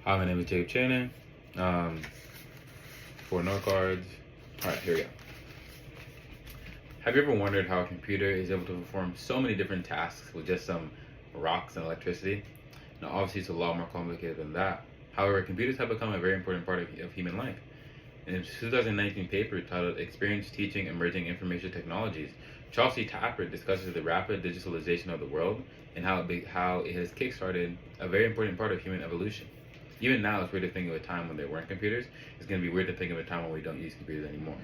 Hi, my name is Jacob Channing for NorCards. All right, here we go. Have you ever wondered how a computer is able to perform so many different tasks with just some rocks and electricity? Now, obviously, it's a lot more complicated than that. However, computers have become a very important part of human life. In a 2019 paper titled Experience Teaching Emerging Information Technologies, Charles C. Tappert discusses the rapid digitalization of the world and how it has kickstarted a very important part of human evolution. Even now, it's weird to think of a time when there weren't computers. It's going to be weird to think of a time when we don't use computers anymore.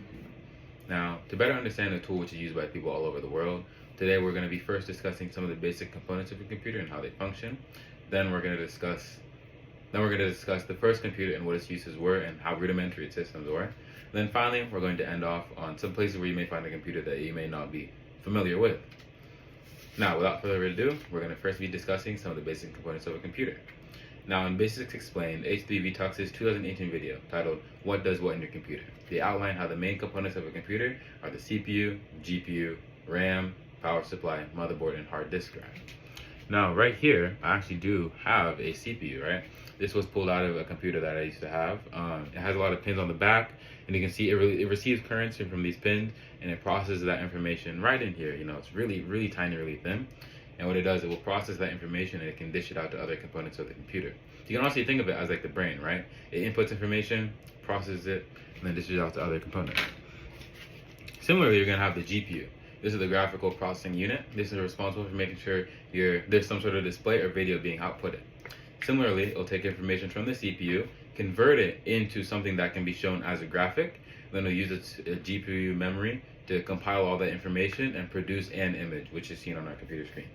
Now, to better understand the tool which is used by people all over the world, today we're going to be first discussing some of the basic components of a computer and how they function. Then we're going to discuss the first computer and what its uses were and how rudimentary its systems were. Then finally, we're going to end off on some places where you may find a computer that you may not be familiar with. Now, without further ado, we're going to first be discussing some of the basic components of a computer. Now, in Basics Explained, H3V Tux's 2018 video titled What Does What in Your Computer? They outline how the main components of a computer are the CPU, GPU, RAM, power supply, motherboard, and hard disk drive. Now, right here, I actually do have a CPU, right? This was pulled out of a computer that I used to have. It has a lot of pins on the back, and you can see it receives currents from these pins, and it processes that information right in here. It's really, really tiny, really thin. And what it does, it will process that information and it can dish it out to other components of the computer. You can also think of it as like the brain, right? It inputs information, processes it, and then dishes it out to other components. Similarly, you're going to have the GPU. This is the graphical processing unit. This is responsible for making sure there's some sort of display or video being outputted. Similarly, it'll take information from the CPU, convert it into something that can be shown as a graphic, then it'll use its GPU memory to compile all that information and produce an image, which is seen on our computer screens.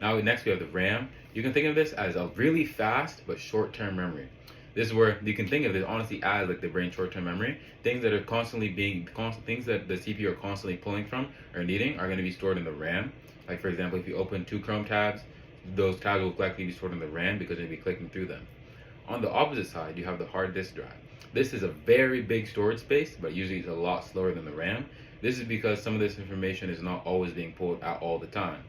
Now, next we have the RAM. You can think of this as a really fast but short-term memory. This is where you can think of it honestly as like the brain short-term memory. Things that the CPU are constantly pulling from or needing are going to be stored in the RAM. Like for example, if you open 2 Chrome tabs, those tabs will likely be stored in the RAM because you'll be clicking through them. On the opposite side, you have the hard disk drive. This is a very big storage space, but usually it's a lot slower than the RAM. This is because some of this information is not always being pulled out all the time.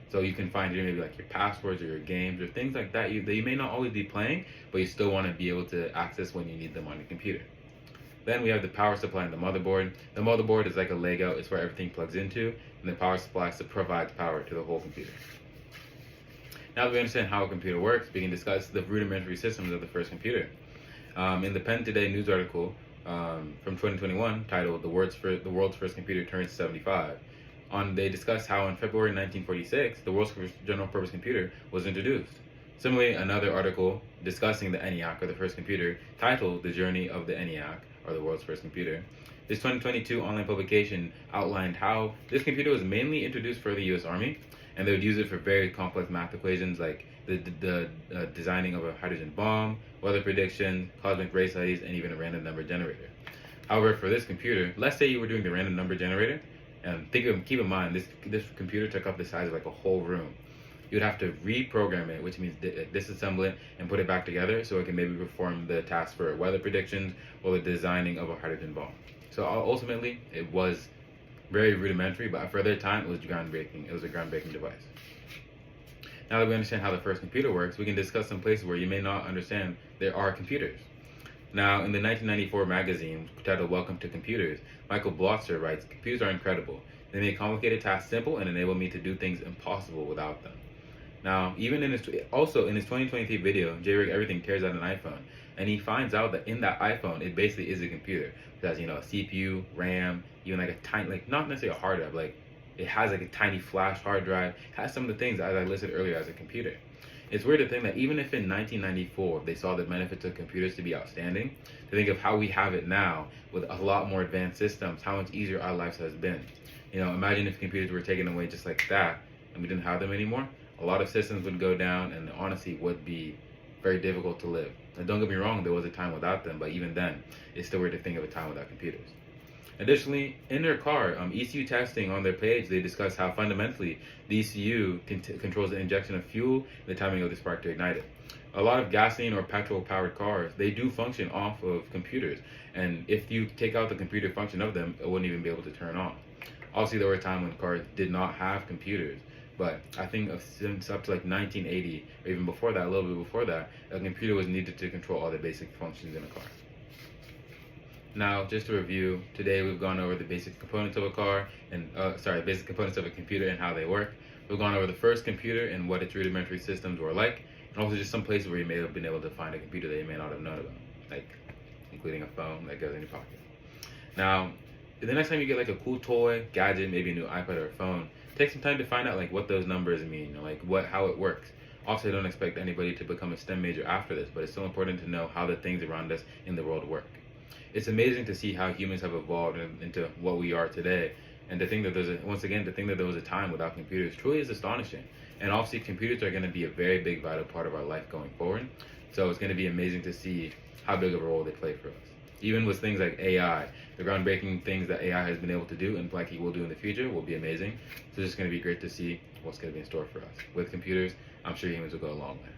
So you can find here maybe like your passwords or your games or things like that that you may not always be playing, but you still want to be able to access when you need them on your computer. Then we have the power supply and the motherboard. The motherboard is like a Lego. It's where everything plugs into, and the power supply provides power to the whole computer. Now that we understand how a computer works, we can discuss the rudimentary systems of the first computer. In the Penn Today news article from 2021 titled The World's First Computer Turns 75, they discuss how in February 1946, the world's first general-purpose computer was introduced. Similarly, another article discussing the ENIAC, or the first computer, titled The Journey of the ENIAC, or the world's first computer. This 2022 online publication outlined how this computer was mainly introduced for the U.S. Army, and they would use it for very complex math equations like the designing of a hydrogen bomb, weather prediction, cosmic ray studies, and even a random number generator. However, for this computer, let's say you were doing the random number generator, and keep in mind, this computer took up the size of like a whole room. You'd have to reprogram it, which means disassemble it and put it back together so it can maybe perform the task for weather predictions or the designing of a hydrogen bomb. So ultimately, it was very rudimentary, but for their time, it was groundbreaking. It was a groundbreaking device. Now that we understand how the first computer works, we can discuss some places where you may not understand there are computers. Now, in the 1994 magazine titled Welcome to Computers, Michael Blotzer writes, "Computers are incredible. They make complicated tasks simple and enable me to do things impossible without them." Now, even in his 2023 video, J-Rig Everything tears out an iPhone, and he finds out that in that iPhone, it basically is a computer. It has, a CPU, RAM, even like a tiny, like not necessarily a hard drive, like it has like a tiny flash hard drive, it has some of the things as I listed earlier as a computer. It's weird to think that even if in 1994 they saw the benefits of computers to be outstanding, to think of how we have it now with a lot more advanced systems, how much easier our lives has been. Imagine if computers were taken away just like that and we didn't have them anymore. A lot of systems would go down and honestly would be very difficult to live. And don't get me wrong, there was a time without them, but even then, it's still weird to think of a time without computers. Additionally, in their car, ECU testing on their page, they discuss how fundamentally the ECU controls the injection of fuel and the timing of the spark to ignite it. A lot of gasoline or petrol-powered cars, they do function off of computers, and if you take out the computer function of them, it wouldn't even be able to turn on. Obviously, there were times when cars did not have computers, But I think since up to like 1980, or even before that, a little bit before that, a computer was needed to control all the basic functions in a car. Now, just to review, today we've gone over the basic components of a car, and basic components of a computer and how they work. We've gone over the first computer and what its rudimentary systems were like, and also just some places where you may have been able to find a computer that you may not have known about, like including a phone that goes in your pocket. Now, the next time you get like a cool toy, gadget, maybe a new iPad or a phone, take some time to find out like what those numbers mean, or like how it works. Also, I don't expect anybody to become a STEM major after this, but it's still important to know how the things around us in the world work. It's amazing to see how humans have evolved into what we are today, and to think that there was a time without computers truly is astonishing. And obviously, computers are going to be a very big, vital part of our life going forward. So it's going to be amazing to see how big of a role they play for us. Even with things like AI, the groundbreaking things that AI has been able to do and likely will do in the future will be amazing. So it's just going to be great to see what's going to be in store for us. With computers, I'm sure humans will go a long way.